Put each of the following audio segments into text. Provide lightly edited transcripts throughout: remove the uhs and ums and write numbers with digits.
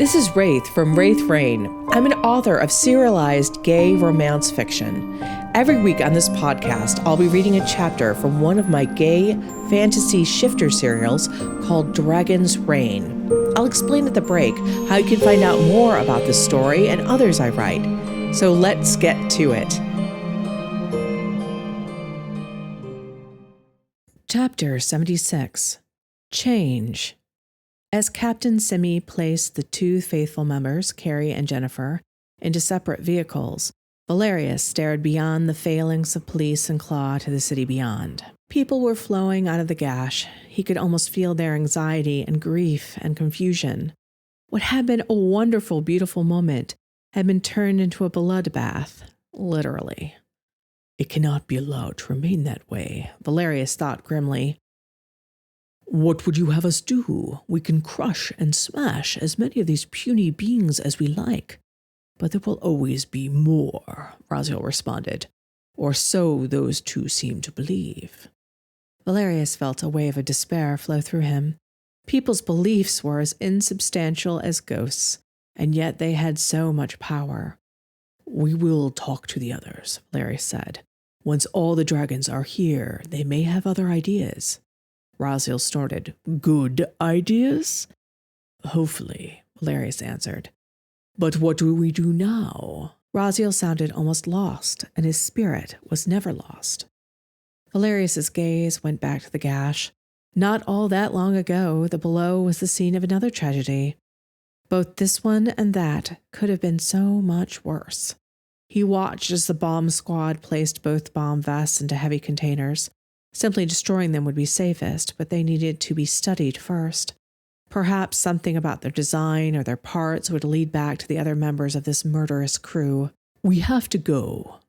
This is Wraith from Wraith Rain. I'm an author of serialized gay romance fiction. Every week on this podcast, I'll be reading a chapter from one of my gay fantasy shifter serials called Dragon's Reign. I'll explain at the break how you can find out more about this story and others I write. So let's get to it. Chapter 76. Change. As Captain Simi placed the two faithful members, Carrie and Jennifer, into separate vehicles, Valerius stared beyond the failings of police and Claw to the city beyond. People were flowing out of the gash. He could almost feel their anxiety and grief and confusion. What had been a wonderful, beautiful moment had been turned into a bloodbath, literally. It cannot be allowed to remain that way, Valerius thought grimly. What would you have us do? We can crush and smash as many of these puny beings as we like. But there will always be more, Raziel responded. Or so those two seem to believe. Valerius felt a wave of despair flow through him. People's beliefs were as insubstantial as ghosts, and yet they had so much power. We will talk to the others, Valerius said. Once all the dragons are here, they may have other ideas. Raziel snorted. Good ideas? Hopefully, Valerius answered. But what do we do now? Raziel sounded almost lost, and his spirit was never lost. Valerius's gaze went back to the gash. Not all that long ago, the below was the scene of another tragedy. Both this one and that could have been so much worse. He watched as the bomb squad placed both bomb vests into heavy containers. Simply destroying them would be safest, but they needed to be studied first. Perhaps something about their design or their parts would lead back to the other members of this murderous crew. We have to go,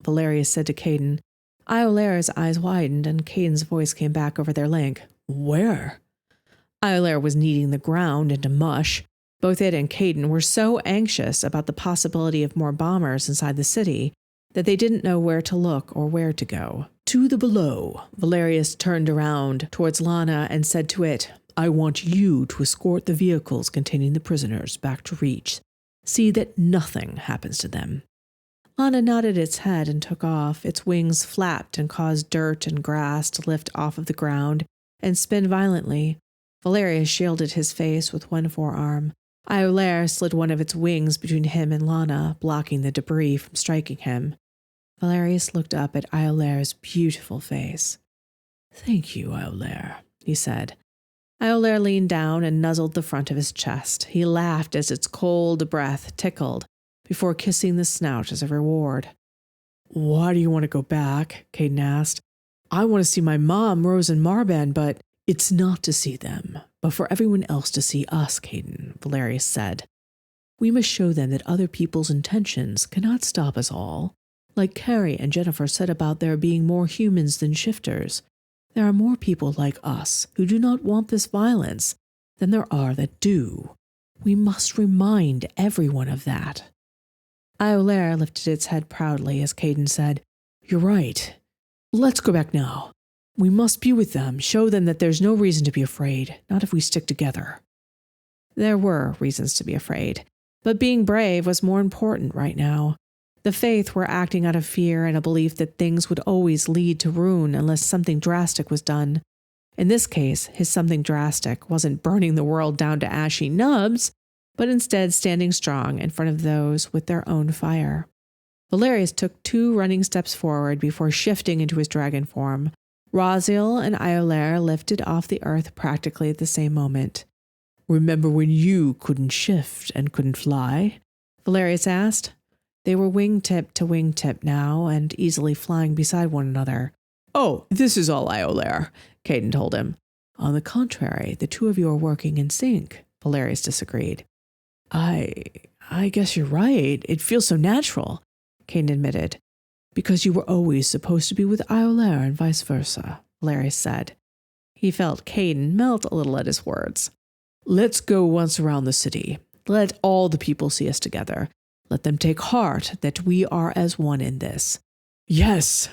Valerius said to Caden. Iolaire's eyes widened, and Caden's voice came back over their link. Where? Iolaire was kneading the ground into mush. Both it and Caden were so anxious about the possibility of more bombers inside the city that they didn't know where to look or where to go. To the below, Valerius turned around towards Lana and said to it, I want you to escort the vehicles containing the prisoners back to Reach. See that nothing happens to them. Lana nodded its head and took off. Its wings flapped and caused dirt and grass to lift off of the ground and spin violently. Valerius shielded his face with one forearm. Iolaire slid one of its wings between him and Lana, blocking the debris from striking him. Valerius looked up at Iolaire's beautiful face. Thank you, Iolaire, he said. Iolaire leaned down and nuzzled the front of his chest. He laughed as its cold breath tickled before kissing the snout as a reward. Why do you want to go back? Caden asked. I want to see my mom, Rose, and Marban, but it's not to see them, but for everyone else to see us, Caden, Valerius said. We must show them that other people's intentions cannot stop us all. Like Carrie and Jennifer said about there being more humans than shifters, there are more people like us who do not want this violence than there are that do. We must remind everyone of that. Iolaire lifted its head proudly as Caden said, You're right. Let's go back now. We must be with them, show them that there's no reason to be afraid, not if we stick together. There were reasons to be afraid, but being brave was more important right now. The Faith were acting out of fear and a belief that things would always lead to ruin unless something drastic was done. In this case, his something drastic wasn't burning the world down to ashy nubs, but instead standing strong in front of those with their own fire. Valerius took 2 running steps forward before shifting into his dragon form. Raziel and Iolaire lifted off the earth practically at the same moment. Remember when you couldn't shift and couldn't fly? Valerius asked. They were wingtip to wingtip now and easily flying beside one another. Oh, this is all Iolaire, Caden told him. On the contrary, the two of you are working in sync, Valerius disagreed. I guess you're right. It feels so natural, Caden admitted. Because you were always supposed to be with Iolaire and vice versa, Valerius said. He felt Caden melt a little at his words. Let's go once around the city. Let all the people see us together. Let them take heart that we are as one in this. Yes!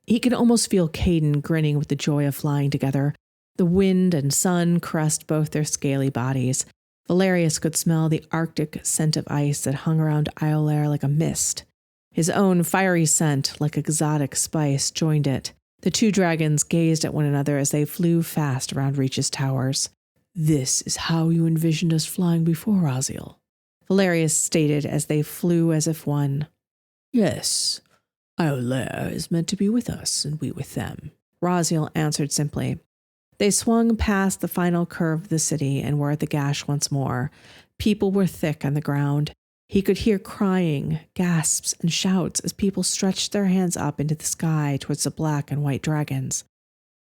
He could almost feel Caden grinning with the joy of flying together. The wind and sun caressed both their scaly bodies. Valerius could smell the arctic scent of ice that hung around Iolair like a mist. His own fiery scent, like exotic spice, joined it. The two dragons gazed at one another as they flew fast around Reach's towers. "This is how you envisioned us flying before, Raziel," Valerius stated as they flew as if one. "Yes, Iolair is meant to be with us, and we with them," Raziel answered simply. They swung past the final curve of the city and were at the gash once more. People were thick on the ground. He could hear crying, gasps, and shouts as people stretched their hands up into the sky towards the black and white dragons.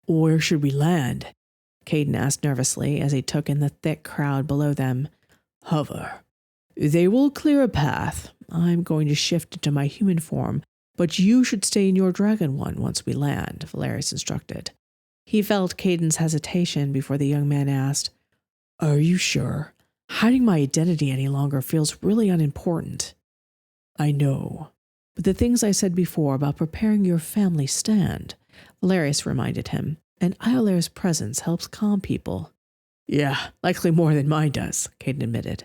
"Where should we land?" Caden asked nervously as he took in the thick crowd below them. "Hover. They will clear a path. I'm going to shift into my human form, but you should stay in your dragon one once we land," Valerius instructed. He felt Caden's hesitation before the young man asked, "Are you sure? Hiding my identity any longer feels really unimportant." "I know, but the things I said before about preparing your family stand," Valerius reminded him, "and Iolair's presence helps calm people." "Yeah, likely more than mine does," Caden admitted.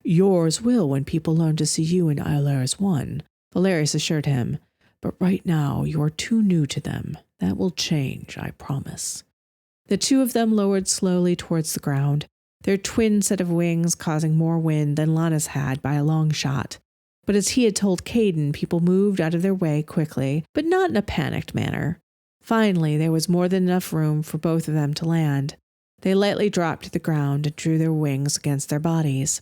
"Yours will when people learn to see you in Iolair as one," Valerius assured him. "But right now, you are too new to them. That will change, I promise." The two of them lowered slowly towards the ground, their twin set of wings causing more wind than Lana's had by a long shot. But as he had told Caden, people moved out of their way quickly, but not in a panicked manner. Finally, there was more than enough room for both of them to land. They lightly dropped to the ground and drew their wings against their bodies.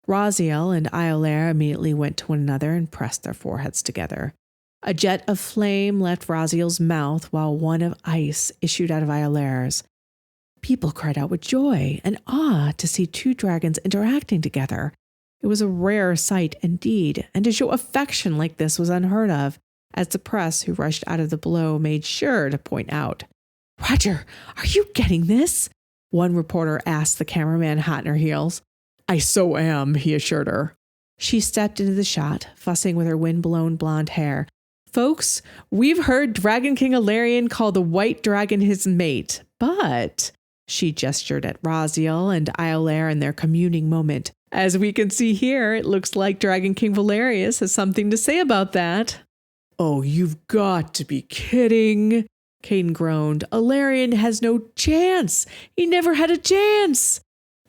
Raziel and Iolair immediately went to one another and pressed their foreheads together. A jet of flame left Raziel's mouth while one of ice issued out of Iolair's. People cried out with joy and awe to see two dragons interacting together. It was a rare sight indeed, and to show affection like this was unheard of, as the press who rushed out of the below made sure to point out. "Roger, are you getting this?" one reporter asked the cameraman hot in her heels. "I so am," he assured her. She stepped into the shot, fussing with her wind-blown blonde hair. "Folks, we've heard Dragon King Alarion call the white dragon his mate, but," she gestured at Raziel and Iolair in their communing moment, "as we can see here, it looks like Dragon King Valerius has something to say about that." "Oh, you've got to be kidding," Caden groaned. "Alarion has no chance. He never had a chance."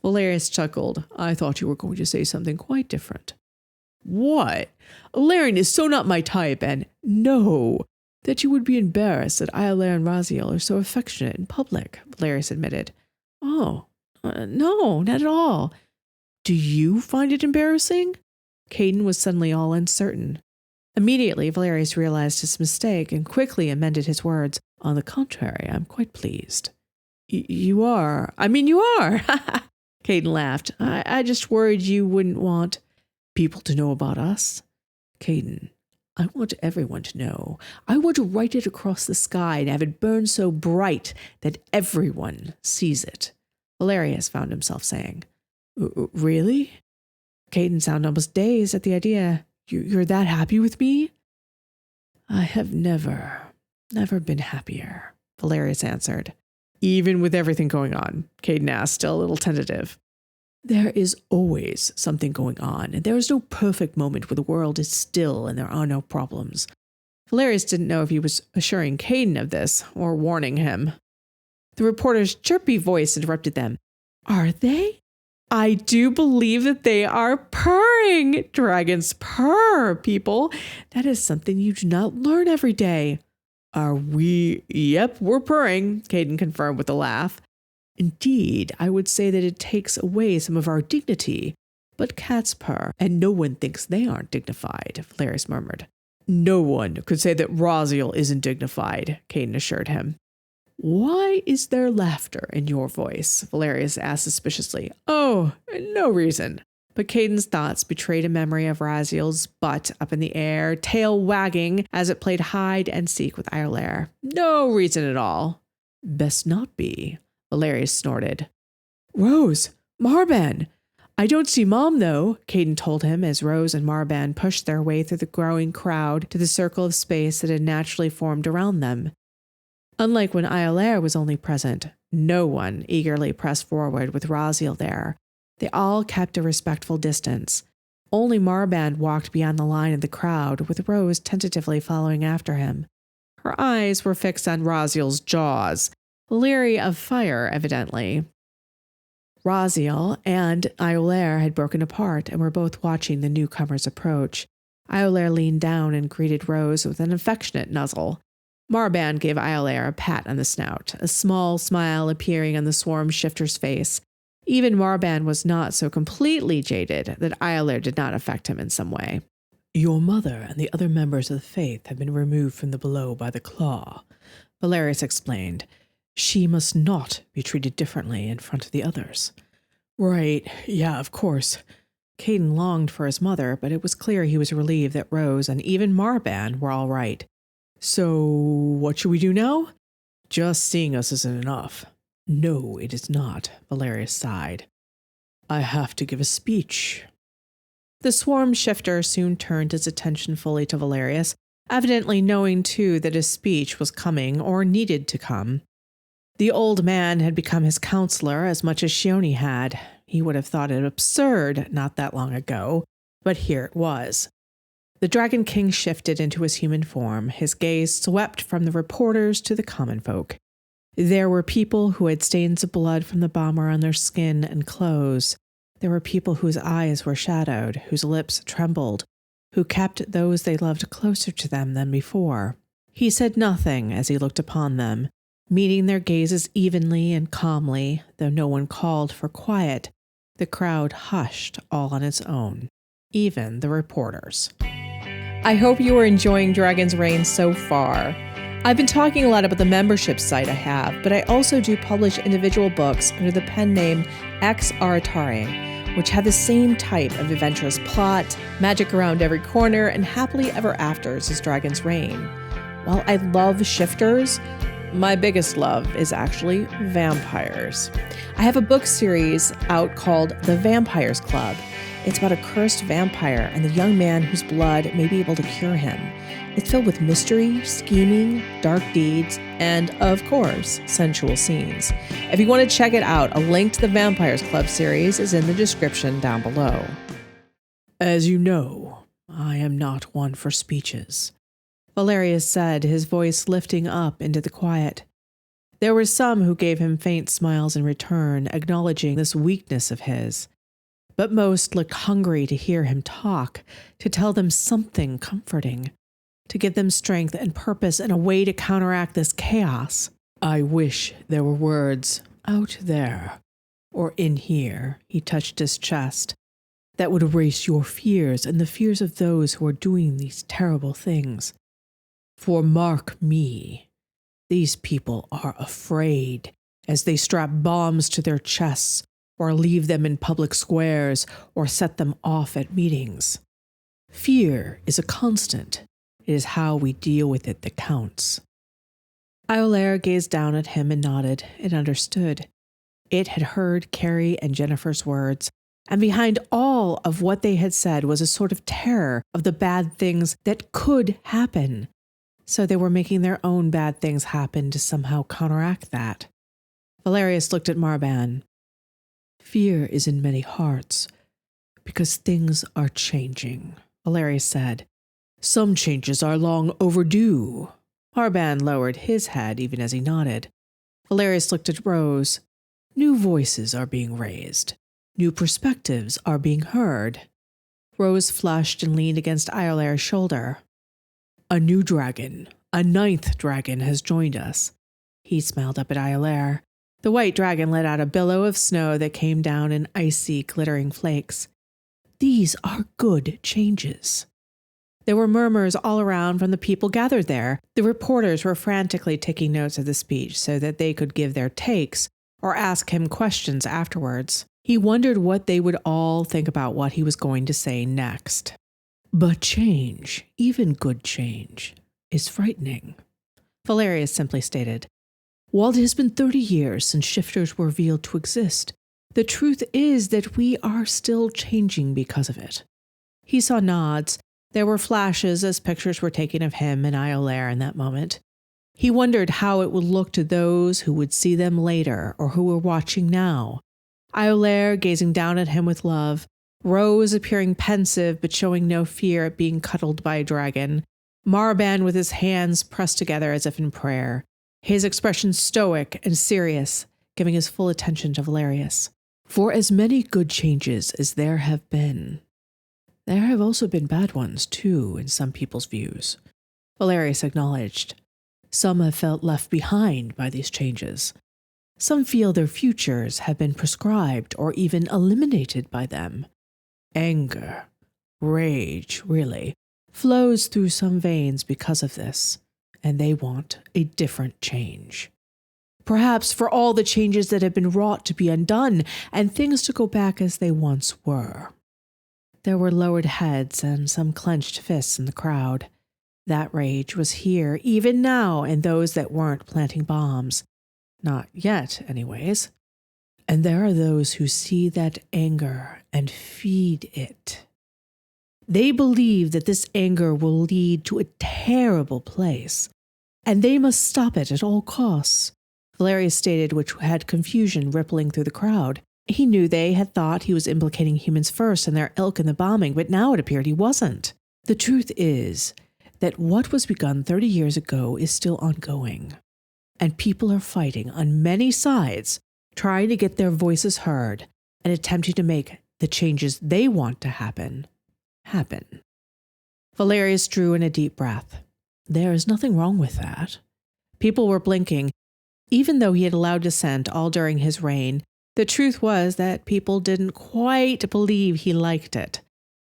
Valerius chuckled. "I thought you were going to say something quite different." "What? Alarion is so not my type, and no, that you would be embarrassed that Iolair and Raziel are so affectionate in public," Valerius admitted. "Oh, no, not at all. Do you find it embarrassing?" Caden was suddenly all uncertain. Immediately, Valerius realized his mistake and quickly amended his words. "On the contrary, I'm quite pleased." You are. You are. Caden laughed. I just worried you wouldn't want people to know about us." "Caden, I want everyone to know. I want to write it across the sky and have it burn so bright that everyone sees it," Valerius found himself saying. "Really?" Caden sounded almost dazed at the idea. You're that happy with me?" "I have never been happier," Valerius answered. "Even with everything going on?" Caden asked, still a little tentative. "There is always something going on, and there is no perfect moment where the world is still and there are no problems." Valerius didn't know if he was assuring Caden of this or warning him. The reporter's chirpy voice interrupted them. "Are they? I do believe that they are purring. Dragons purr, people. That is something you do not learn every day." "Are we?" "Yep, we're purring," Caden confirmed with a laugh. "Indeed, I would say that it takes away some of our dignity. But cats purr, and no one thinks they aren't dignified," Valerius murmured. "No one could say that Raziel isn't dignified," Caden assured him. "Why is there laughter in your voice?" Valerius asked suspiciously. "Oh, no reason." But Caden's thoughts betrayed a memory of Raziel's butt up in the air, tail wagging as it played hide and seek with Iolair. "No reason at all." "Best not be," Valerius snorted. "Rose! Marban! I don't see Mom, though," Caden told him as Rose and Marban pushed their way through the growing crowd to the circle of space that had naturally formed around them. Unlike when Iolair was only present, no one eagerly pressed forward with Raziel there. They all kept a respectful distance. Only Marband walked beyond the line of the crowd, with Rose tentatively following after him. Her eyes were fixed on Raziel's jaws, leery of fire, evidently. Raziel and Iolaire had broken apart and were both watching the newcomers approach. Iolaire leaned down and greeted Rose with an affectionate nuzzle. Marband gave Iolaire a pat on the snout, a small smile appearing on the swarm shifter's face. Even Marband was not so completely jaded that Iolaire did not affect him in some way. Your mother and the other members of the faith have been removed from the below by the claw, Valerius explained. She must not be treated differently in front of the others. Right, yeah, of course. Caden longed for his mother, but it was clear he was relieved that Rose and even Marband were all right. So, what should we do now? Just seeing us isn't enough. No, it is not, Valerius sighed. I have to give a speech. The swarm shifter soon turned his attention fully to Valerius, evidently knowing too that his speech was coming or needed to come. The old man had become his counselor as much as Shione had. He would have thought it absurd not that long ago, but here it was. The Dragon King shifted into his human form. His gaze swept from the reporters to the common folk. There were people who had stains of blood from the bomber on their skin and clothes. There were people whose eyes were shadowed, whose lips trembled, who kept those they loved closer to them than before. He said nothing as he looked upon them, meeting their gazes evenly and calmly, though no one called for quiet. The crowd hushed all on its own, even the reporters. I hope you are enjoying Dragon's Reign so far. I've been talking a lot about the membership site I have, but I also do publish individual books under the pen name Ex Aratare, which have the same type of adventurous plot, magic around every corner, and happily ever afters as Dragon's Reign. While I love shifters, my biggest love is actually vampires. I have a book series out called The Vampires Club. It's about a cursed vampire and the young man whose blood may be able to cure him. It's filled with mystery, scheming, dark deeds, and, of course, sensual scenes. If you want to check it out, a link to the Vampires Club series is in the description down below. As you know, I am not one for speeches, Valerius said, his voice lifting up into the quiet. There were some who gave him faint smiles in return, acknowledging this weakness of his. But most looked hungry to hear him talk, to tell them something comforting, to give them strength and purpose and a way to counteract this chaos. I wish there were words out there, or in here, he touched his chest, that would erase your fears and the fears of those who are doing these terrible things. For mark me, these people are afraid as they strap bombs to their chests or leave them in public squares or set them off at meetings. Fear is a constant. It is how we deal with it that counts. Iolaire gazed down at him and nodded. It understood. It had heard Carrie and Jennifer's words, and behind all of what they had said was a sort of terror of the bad things that could happen. So they were making their own bad things happen to somehow counteract that. Valerius looked at Marband. Fear is in many hearts, because things are changing, Valerius said. Some changes are long overdue. Marband lowered his head even as he nodded. Valerius looked at Rose. New voices are being raised. New perspectives are being heard. Rose flushed and leaned against Iolaire's shoulder. A new dragon, a 9th dragon, has joined us. He smiled up at Iolaire. The white dragon let out a billow of snow that came down in icy, glittering flakes. These are good changes. There were murmurs all around from the people gathered there. The reporters were frantically taking notes of the speech so that they could give their takes or ask him questions afterwards. He wondered what they would all think about what he was going to say next. But change, even good change, is frightening, Valerius simply stated. While it has been 30 years since shifters were revealed to exist, the truth is that we are still changing because of it. He saw nods. There were flashes as pictures were taken of him and Iolaire in that moment. He wondered how it would look to those who would see them later or who were watching now. Iolaire, gazing down at him with love, Rose appearing pensive but showing no fear at being cuddled by a dragon, Marban with his hands pressed together as if in prayer, his expression stoic and serious, giving his full attention to Valerius. For as many good changes as there have been, there have also been bad ones, too, in some people's views, Valerius acknowledged. Some have felt left behind by these changes. Some feel their futures have been prescribed or even eliminated by them. Anger, rage, really, flows through some veins because of this, and they want a different change. Perhaps for all the changes that have been wrought to be undone and things to go back as they once were. There were lowered heads and some clenched fists in the crowd. That rage was here, even now, in those that weren't planting bombs. Not yet, anyways. And there are those who see that anger and feed it. They believe that this anger will lead to a terrible place, and they must stop it at all costs, Valerius stated, which had confusion rippling through the crowd. He knew they had thought he was implicating humans first and their ilk in the bombing, but now it appeared he wasn't. The truth is that what was begun 30 years ago is still ongoing, and people are fighting on many sides, trying to get their voices heard and attempting to make the changes they want to happen. Valerius drew in a deep breath. There is nothing wrong with that. People were blinking. Even though he had allowed dissent all during his reign, the truth was that people didn't quite believe he liked it.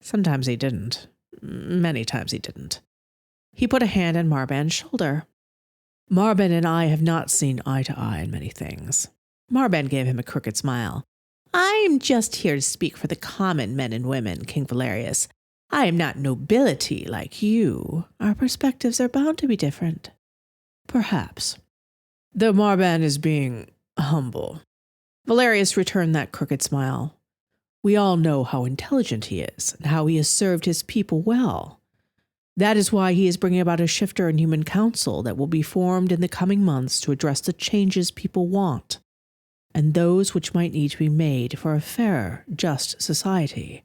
Sometimes he didn't. Many times he didn't. He put a hand on Marban's shoulder. Marban and I have not seen eye to eye on many things. Marban gave him a crooked smile. I'm just here to speak for the common men and women, King Valerius. I am not nobility like you. Our perspectives are bound to be different. Perhaps. Though Marban is being humble. Valerius returned that crooked smile. We all know how intelligent he is and how he has served his people well. That is why he is bringing about a shifter in human council that will be formed in the coming months to address the changes people want, and those which might need to be made for a fair, just society.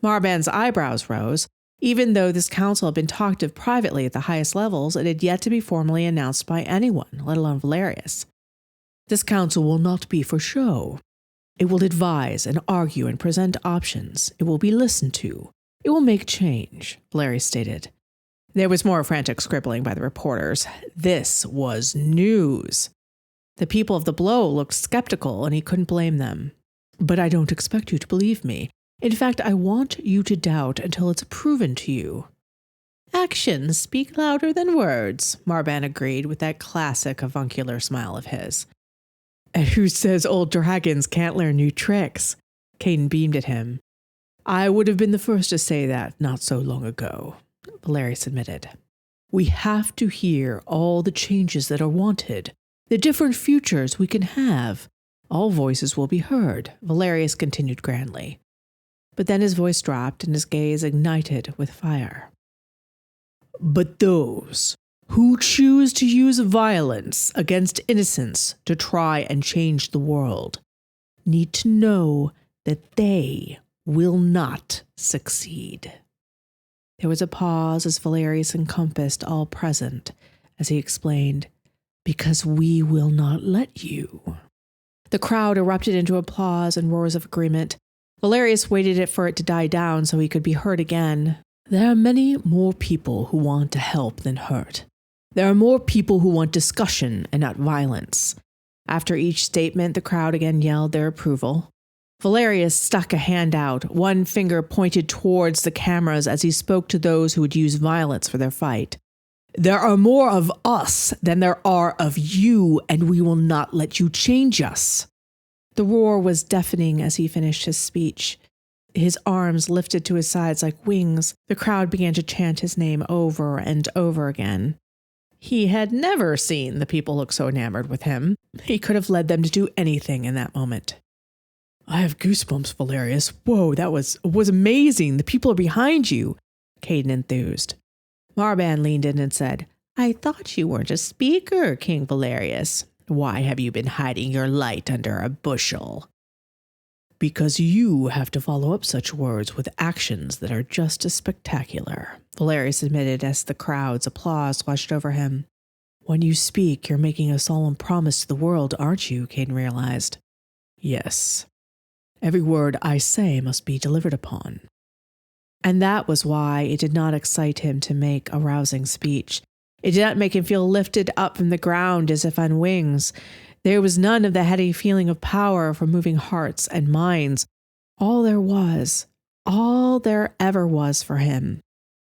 Marban's eyebrows rose. Even though this council had been talked of privately at the highest levels, it had yet to be formally announced by anyone, let alone Valerius. This council will not be for show. It will advise and argue and present options. It will be listened to. It will make change, Valerius stated. There was more frantic scribbling by the reporters. This was news. The people of the Blow looked skeptical, and he couldn't blame them. But I don't expect you to believe me. In fact, I want you to doubt until it's proven to you. Actions speak louder than words, Marban agreed with that classic avuncular smile of his. And who says old dragons can't learn new tricks? Caden beamed at him. I would have been the first to say that not so long ago, Valerius admitted. We have to hear all the changes that are wanted, the different futures we can have. All voices will be heard, Valerius continued grandly. But then his voice dropped and his gaze ignited with fire. But those who choose to use violence against innocents to try and change the world need to know that they will not succeed. There was a pause as Valerius encompassed all present as he explained, because we will not let you. The crowd erupted into applause and roars of agreement. Valerius waited for it to die down so he could be heard again. There are many more people who want to help than hurt. There are more people who want discussion and not violence. After each statement, the crowd again yelled their approval. Valerius stuck a hand out, one finger pointed towards the cameras as he spoke to those who would use violence for their fight. There are more of us than there are of you, and we will not let you change us. The roar was deafening as he finished his speech. His arms lifted to his sides like wings. The crowd began to chant his name over and over again. He had never seen the people look so enamored with him. He could have led them to do anything in that moment. I have goosebumps, Valerius. Whoa, that was amazing. The people are behind you, Caden enthused. Marban leaned in and said, I thought you weren't a speaker, King Valerius. Why have you been hiding your light under a bushel? Because you have to follow up such words with actions that are just as spectacular, Valerius admitted as the crowd's applause washed over him. When you speak, you're making a solemn promise to the world, aren't you? Caden realized. Yes. Every word I say must be delivered upon. And that was why it did not excite him to make a rousing speech. It did not make him feel lifted up from the ground as if on wings. There was none of the heady feeling of power from moving hearts and minds. All there ever was for him,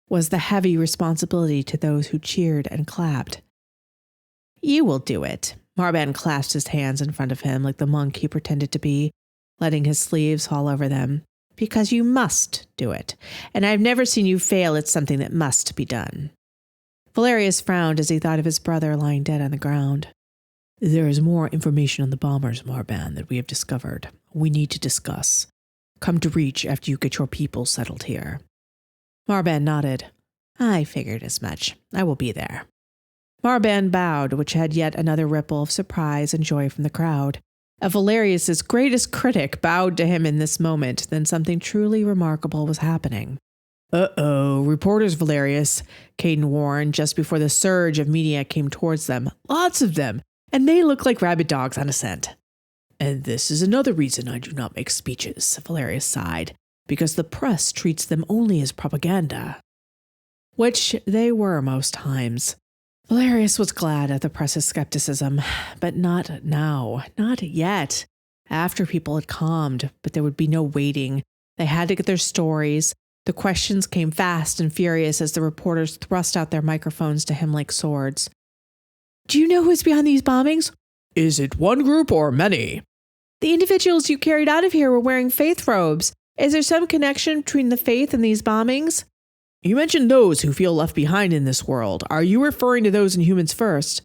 was the heavy responsibility to those who cheered and clapped. You will do it. Marban clasped his hands in front of him like the monk he pretended to be, letting his sleeves fall over them. Because you must do it, and I've never seen you fail at something that must be done. Valerius frowned as he thought of his brother lying dead on the ground. There is more information on the bombers, Marban, that we have discovered. We need to discuss. Come to Reach after you get your people settled here. Marban nodded. I figured as much. I will be there. Marban bowed, which had yet another ripple of surprise and joy from the crowd. If Valerius's greatest critic bowed to him in this moment, then something truly remarkable was happening. Uh-oh, reporters, Valerius, Caden warned just before the surge of media came towards them. Lots of them, and they look like rabid dogs on a scent. And this is another reason I do not make speeches, Valerius sighed, because the press treats them only as propaganda. Which they were most times. Valerius was glad of the press's skepticism, but not now, not yet. After people had calmed, but there would be no waiting. They had to get their stories. The questions came fast and furious as the reporters thrust out their microphones to him like swords. Do you know who's behind these bombings? Is it one group or many? The individuals you carried out of here were wearing faith robes. Is there some connection between the faith and these bombings? You mentioned those who feel left behind in this world. Are you referring to those in Humans First?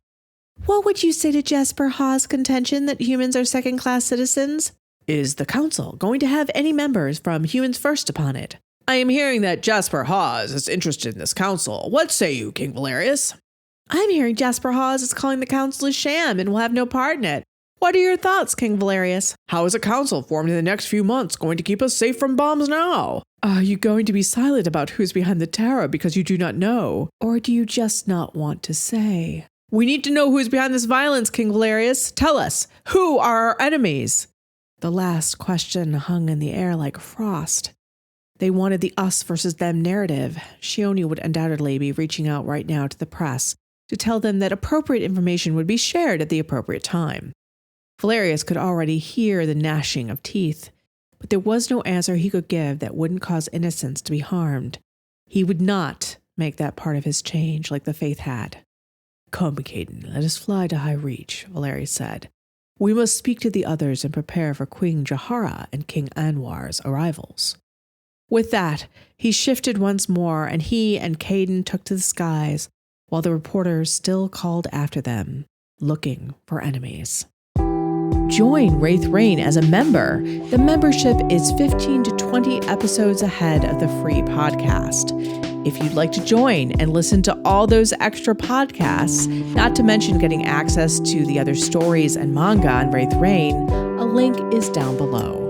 What would you say to Jasper Hawes' contention that humans are second-class citizens? Is the Council going to have any members from Humans First upon it? I am hearing that Jasper Hawes is interested in this council. What say you, King Valerius? I'm hearing Jasper Hawes is calling the council a sham and will have no part in it. What are your thoughts, King Valerius? How is a council formed in the next few months going to keep us safe from bombs now? Are you going to be silent about who's behind the terror because you do not know? Or do you just not want to say? We need to know who's behind this violence, King Valerius. Tell us, who are our enemies? The last question hung in the air like frost. They wanted the us versus them narrative. Shioni would undoubtedly be reaching out right now to the press to tell them that appropriate information would be shared at the appropriate time. Valerius could already hear the gnashing of teeth, but there was no answer he could give that wouldn't cause innocents to be harmed. He would not make that part of his change like the faith had. Come, Caden, let us fly to High Reach, Valerius said. We must speak to the others and prepare for Queen Jahara and King Anwar's arrivals. With that, he shifted once more, and he and Caden took to the skies, while the reporters still called after them, looking for enemies. Join Wraith Rain as a member. The membership is 15 to 20 episodes ahead of the free podcast. If you'd like to join and listen to all those extra podcasts, not to mention getting access to the other stories and manga on Wraith Rain, a link is down below.